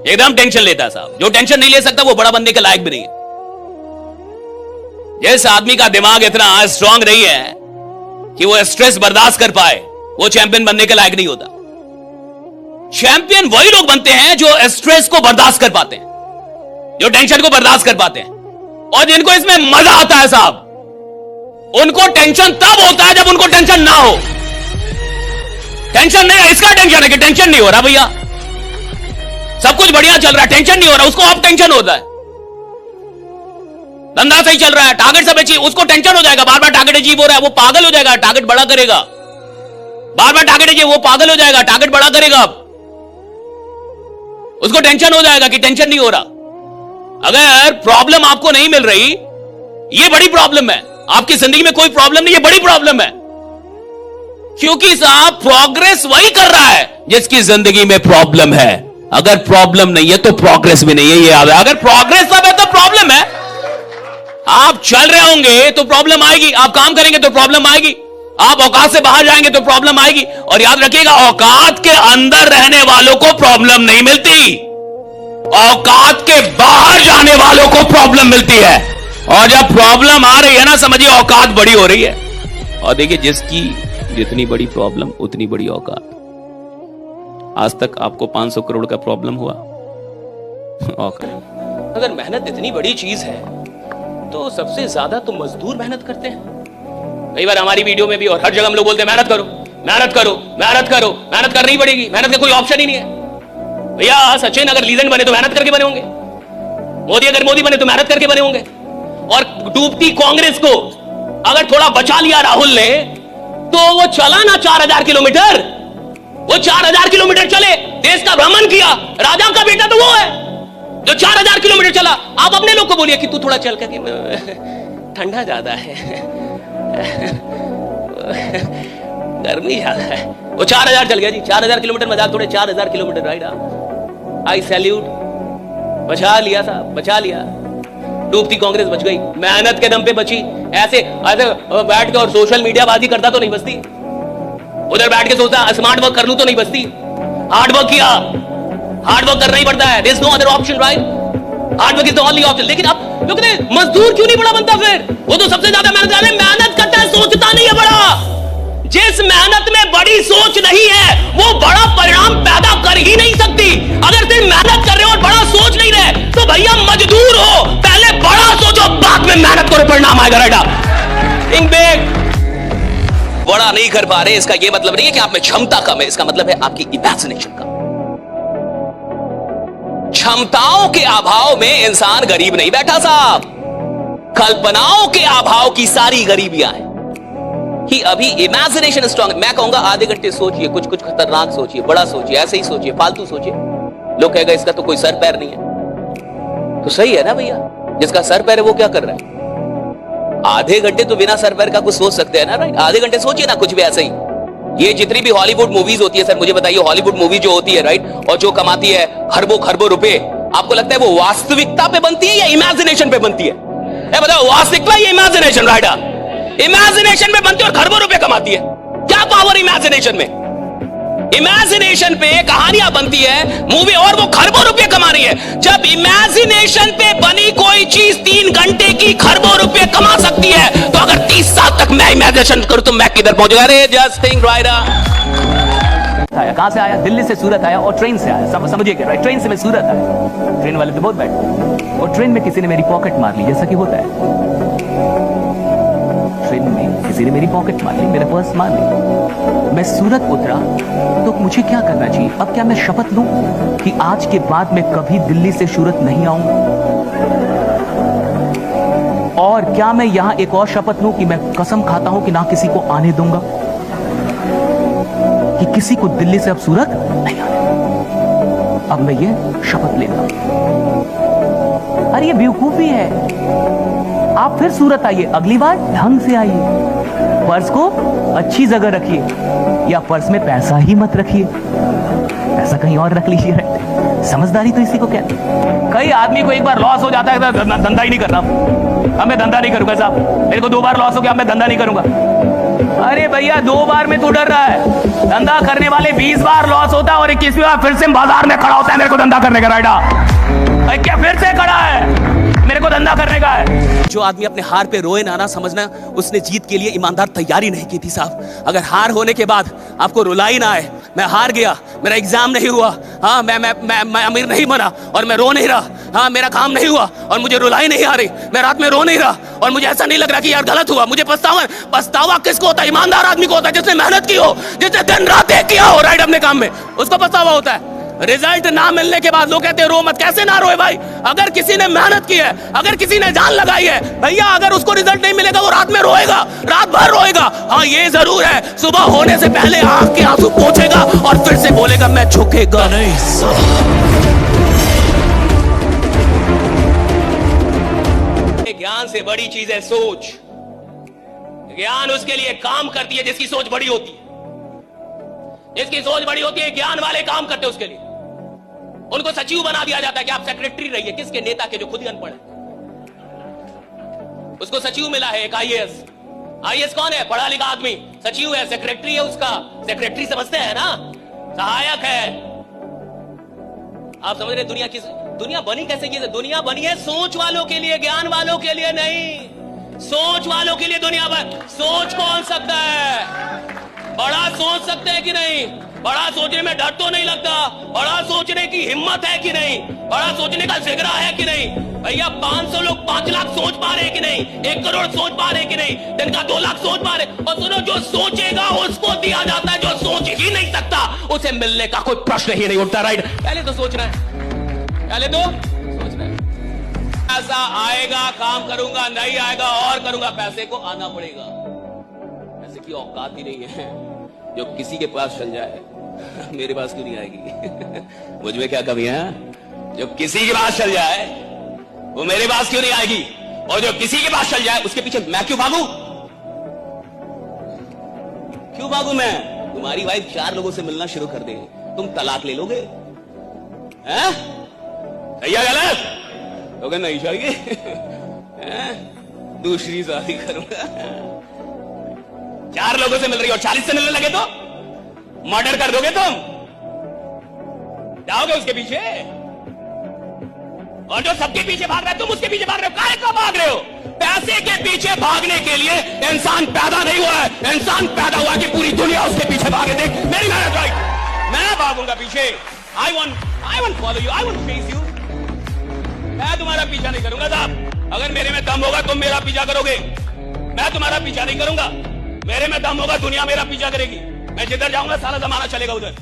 एकदम टेंशन लेता है साहब। जो टेंशन नहीं ले सकता वो बड़ा बनने के लायक भी नहीं है। जिस आदमी का दिमाग इतना स्ट्रांग नहीं है कि वो स्ट्रेस बर्दाश्त कर पाए, वो चैंपियन बनने के लायक नहीं होता। चैंपियन वही लोग बनते हैं जो स्ट्रेस को बर्दाश्त कर पाते हैं, जो टेंशन को बर्दाश्त कर पाते हैं, और जिनको इसमें मजा आता है साहब। उनको टेंशन तब होता है जब उनको टेंशन ना हो। टेंशन नहीं है, इसका टेंशन है कि टेंशन नहीं हो रहा भैया, सब कुछ बढ़िया चल रहा है, टेंशन नहीं हो रहा, उसको अब टेंशन होता है। धंधा सही चल रहा है, टारगेट सब अचीव, उसको टेंशन हो जाएगा, बार बार टारगेट अचीव हो रहा है, वो पागल हो जाएगा, टारगेट बड़ा करेगा। बार बार टारगेट अचीव, वो पागल हो जाएगा, टारगेट बड़ा करेगा। उसको टेंशन हो जाएगा कि टेंशन नहीं हो रहा। अगर प्रॉब्लम आपको नहीं मिल रही, ये बड़ी प्रॉब्लम है। आपकी जिंदगी में कोई प्रॉब्लम नहीं, ये बड़ी प्रॉब्लम है। क्योंकि साहब प्रोग्रेस वही कर रहा है जिसकी जिंदगी में प्रॉब्लम है। अगर प्रॉब्लम नहीं है तो प्रोग्रेस भी नहीं है, ये याद है। अगर प्रोग्रेस सब है तो प्रॉब्लम है। आप चल रहे होंगे तो प्रॉब्लम आएगी, आप काम करेंगे तो प्रॉब्लम आएगी, आप औकात से बाहर जाएंगे तो प्रॉब्लम आएगी। और याद रखिएगा, औकात के अंदर रहने वालों को प्रॉब्लम नहीं मिलती, औकात के बाहर जाने वालों को प्रॉब्लम मिलती है। और जब प्रॉब्लम आ रही है ना, समझिए औकात बड़ी हो रही है। और देखिए, जिसकी जितनी बड़ी प्रॉब्लम उतनी बड़ी औकात। आज तक आपको 500 करोड़ का प्रॉब्लम हुआ? औकात। अगर मेहनत इतनी बड़ी चीज है तो सबसे ज्यादा तो मजदूर मेहनत करते हैं। कई बार हमारी वीडियो में भी और हर जगह हम लोग बोलते हैं मेहनत करो, मेहनत करो, मेहनत करो, मेहनत करनी पड़ेगी, मेहनत का कोई ऑप्शन ही नहीं है। भैया सचिन अगर लीजेंड बने तो मेहनत करके बने होंगे, मोदी अगर मोदी बने तो मेहनत करके बने होंगे। और डूबती कांग्रेस को अगर थोड़ा बचा लिया राहुल ने, तो वो चला ना 4000 किलोमीटर, वो 4000 किलोमीटर चले, देश का भ्रमण किया। राजा का बेटा तो वो है जो 4000 किलोमीटर चला। आप अपने लोग को बोलिए कि तू थोड़ा चल कर, ठंडा ज्यादा है, गर्मी ज्यादा है। वो 4000 चल गया जी, 4000 किलोमीटर मजाक थोड़े, 4000 किलोमीटर राइट। आई सैल्यूट, बचा लिया साहब, बचा लिया। डूबती कांग्रेस बच गई, मेहनत के दम पे बची। ऐसे ऐसे बैठ के और सोशल मीडिया बाजी करता तो नहीं बचती, उधर बैठ के सोचता स्मार्ट वर्क कर लूं तो नहीं बचती। हार्ड वर्क किया, हार्ड वर्क करना ही पड़ता है, there is no other option right. Hard work is the only option. लेकिन अब लोग कहते मजदूर क्यों नहीं बड़ा बनता? फिर वो तो सबसे ज्यादा मेहनत करता है, सोचता नहीं है बड़ा। जिस मेहनत में बड़ी सोच नहीं है वो बड़ा परिणाम पैदा कर ही नहीं सकती। अगर सिर्फ मेहनत कर रहे हो और बड़ा सोच नहीं रहे तो भैया मजदूर हो, पहले बड़ा सोचो, बाद में मेहनत करो, परिणाम आएगा। Right, think big. बड़ा नहीं कर पा रहे, इसका यह मतलब नहीं है कि आप में क्षमता कम है, इसका मतलब है आपकी इमेजिनेशन कम। क्षमताओं के अभाव में इंसान गरीब नहीं बैठा साहब, कल्पनाओं के अभाव की सारी गरीबियां हैं कि अभी इमेजिनेशन स्ट्रांग। मैं कहूंगा आधे घंटे सोचिए, कुछ कुछ खतरनाक सोचिए, बड़ा सोचिए, ऐसे ही सोचिए, फालतू सोचिए। लोग कहेगा इसका तो कोई सर पैर नहीं है, तो सही है ना भैया, जिसका सर पैर है वो क्या कर रहा है? आधे घंटे तो बिना सर पैर का कुछ सोच सकते हैं ना, राइट? आधे घंटे सोचिए ना कुछ भी ऐसे ही। ये जितनी भी हॉलीवुड मूवीज होती है, सर मुझे बताइए, हॉलीवुड मूवी जो होती है राइट, और जो कमाती है खरबों खरबों रुपए, आपको लगता है वो वास्तविकता पे बनती है या इमेजिनेशन पे बनती है? बताओ, वास्तविकता या इमेजिनेशन? राइट, इमेजिनेशन में बनती है और खरबों रुपए कमाती है। क्या पावर इमेजिनेशन में? इमेजिनेशन पे कहानियां बनती है मूवी, और वो खरबों रुपए कमा रही है। जब इमेजिनेशन पे बनी कोई चीज 3 घंटे की खरबों रुपए कमा सकती है, तो अगर 30 साल तक मैं इमेजिनेशन करूं तो मैं किधर पहुंचूंगा? अरे जस्ट थिंक राइट। आया कहां से आया? दिल्ली से सूरत आया और ट्रेन से आया। समझिए क्या, राइट? ट्रेन से मैं सूरत आया, ट्रेन वाले तो बहुत बैठे, और ट्रेन में किसी ने मेरी पॉकेट मार ली, जैसा कि होता है। ट्रेन में किसी ने मेरी पॉकेट मार ली, मेरा पर्स मार ली। मैं सूरत उतरा तो मुझे क्या करना चाहिए? अब क्या मैं शपथ लूं कि आज के बाद मैं कभी दिल्ली से सूरत नहीं आऊंगा? और क्या मैं यहां एक और शपथ लूं कि मैं कसम खाता हूं कि ना किसी को आने दूंगा, कि किसी को दिल्ली से अब सूरत नहीं आने? अब मैं ये शपथ लेता हूं। अरे ये बेवकूफी है। आप फिर सूरत आइए, अगली बार ढंग से आइए, पर्स को अच्छी जगह रखिए, या पर्स में पैसा ही मत रखिए, पैसा कहीं और रख लीजिए। समझदारी तो इसी को कहते हैं। कई आदमी को एक बार लॉस हो जाता है, धंधा ही नहीं कर रहा, अब मैं धंधा नहीं करूंगा साहब, मेरे को 2 बार लॉस हो गया, अब मैं धंधा नहीं करूंगा। अरे भैया 2 बार में तू डर रहा है। धंधा करने वाले 20 बार लॉस होता है और 21वीं बार फिर से बाजार में खड़ा होता है मेरे को धंधा करने का राइडा। क्या फिर से खड़ा है, मेरे को धंधा करने का है। जो आदमी अपने हार पे रोए ना समझना उसने जीत के लिए ईमानदार तैयारी नहीं की थी साहब। अगर हार होने के बाद आपको रुलाई ना आए, मैं हार गया, मेरा एग्जाम नहीं हुआ, हाँ मैं अमीर नहीं बना और मैं रो नहीं रहा, हाँ मेरा काम नहीं हुआ और मुझे रुलाई नहीं आ रही, मैं रात में रो नहीं रहा और मुझे ऐसा नहीं लग रहा कि यार गलत हुआ, मुझे पछतावा किसको होता है? ईमानदार आदमी को होता है, जिसने मेहनत की हो, जिसने दिन रात एक किया हो राइट अपने काम में, उसको पछतावा होता है। रिजल्ट ना मिलने के बाद लोग कहते हैं रो मत। कैसे ना रोए भाई? अगर किसी ने मेहनत की है, अगर किसी ने जान लगाई है भैया, अगर उसको रिजल्ट नहीं मिलेगा वो रात में रोएगा, रात भर रोएगा। हाँ ये जरूर है, सुबह होने से पहले आंख के आंसू पोंछेगा और फिर से बोलेगा मैं झुकेगा नहीं। ज्ञान से बड़ी चीज है सोच। ज्ञान उसके लिए काम करती है जिसकी सोच बड़ी होती है। जिसकी सोच बड़ी होती है ज्ञान वाले काम करते हैं उसके लिए। उनको सचिव बना दिया जाता है कि आप सेक्रेटरी रहिए, किसके? नेता के, जो खुद ही अनपढ़ है। उसको सचिव मिला है एक आईएएस। आईएएस कौन है? पढ़ा लिखा आदमी। सचिव है, सेक्रेटरी है उसका। सेक्रेटरी समझते हैं ना, सहायक है। आप समझ रहे दुनिया बनी कैसे की? दुनिया बनी है सोच वालों के लिए, ज्ञान वालों के लिए नहीं। सोच वालों के लिए दुनिया सोच कौन सकता है? बड़ा सोच सकते हैं कि नहीं? बड़ा सोचने में डर तो नहीं लगता? बड़ा सोचने की हिम्मत है कि नहीं? बड़ा सोचने का जिगरा है कि नहीं? भैया 500 लोग 5 लाख सोच पा रहे कि नहीं? 1 करोड़ सोच पा रहे कि नहीं? दिन का 2 लाख सोच पा रहे। और सुनो, जो सोचेगा उसको दिया जाता है, जो सोच ही नहीं सकता उसे मिलने का कोई प्रश्न ही नहीं उठता। राइट? पहले तो सोचना है, पहले तो सोचना है। ऐसा आएगा, काम करूंगा, नहीं आएगा और करूंगा। पैसे को आना पड़ेगा। पैसे की औकात ही नहीं है। जो किसी के पास चल जाए मेरे पास क्यों नहीं आएगी? मुझ में क्या कमी है? जो किसी के पास चल जाए वो मेरे पास क्यों नहीं आएगी? और जो किसी के पास चल जाए उसके पीछे मैं क्यों भागूं? क्यों भागूं मैं? तुम्हारी वाइफ 4 लोगों से मिलना शुरू कर दे, तुम तलाक ले लोगे? हैं? सही है गलत? तो नहीं चाहिए दूसरी शादी करूंगा। 4 लोगों से मिल रही और 40 से मिलने लगे तो मर्डर कर दोगे तुम? जाओगे उसके पीछे? और जो सबके पीछे भाग रहा है तुम उसके पीछे भाग रहे हो। काहे को भाग रहे हो? पैसे के पीछे भागने के लिए इंसान पैदा नहीं हुआ है। इंसान पैदा हुआ कि पूरी दुनिया उसके पीछे भागे। देख मेरी मेहनत राइट, मैं भागूंगा पीछे। I want follow you, I want face you. मैं तुम्हारा पीछा नहीं करूंगा साहब। अगर मेरे में दम होगा तुम मेरा पीछा करोगे, मैं तुम्हारा पीछा नहीं करूंगा। मेरे में दम होगा दुनिया मेरा पीछा करेगी। मैं जिधर जाऊंगा सारा जमाना चलेगा उधर।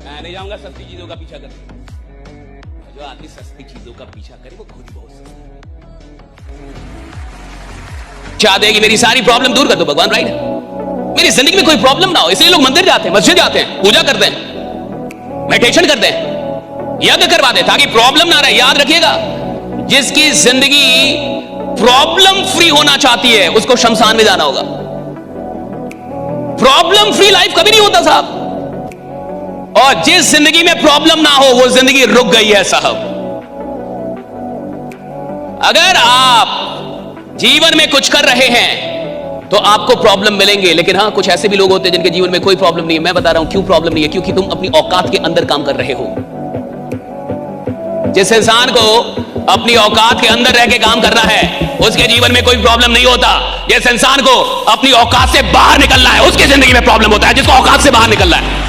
मैं नहीं जाऊंगा सस्ती चीजों का पीछा करने। जो आदमी सस्ती चीजों का पीछा करे वो खुद ही बहुत चाहते हैं कि मेरी सारी प्रॉब्लम दूर कर दो भगवान। राइट? मेरी जिंदगी में कोई प्रॉब्लम ना हो, इसलिए लोग मंदिर जाते हैं, मस्जिद जाते हैं, पूजा करते हैं, मेडिटेशन करते हैं, यज्ञ करवाते हैं ताकि प्रॉब्लम ना रहे। याद रखिएगा, जिसकी जिंदगी प्रॉब्लम फ्री होना चाहती है उसको शमशान में जाना होगा। प्रॉब्लम फ्री लाइफ कभी नहीं होता साहब। और जिस जिंदगी में प्रॉब्लम ना हो वो जिंदगी रुक गई है साहब। अगर आप जीवन में कुछ कर रहे हैं तो आपको प्रॉब्लम मिलेंगे, लेकिन हां कुछ ऐसे भी लोग होते हैं जिनके जीवन में कोई प्रॉब्लम नहीं है। मैं बता रहा हूं क्यों प्रॉब्लम नहीं है, क्योंकि तुम अपनी औकात के अंदर काम कर रहे हो। जिस इंसान को अपनी औकात के अंदर रह के काम करना है उसके जीवन में कोई प्रॉब्लम नहीं होता। जिस इंसान को अपनी औकात से बाहर निकलना है उसकी जिंदगी में प्रॉब्लम होता है, जिसको औकात से बाहर निकलना है।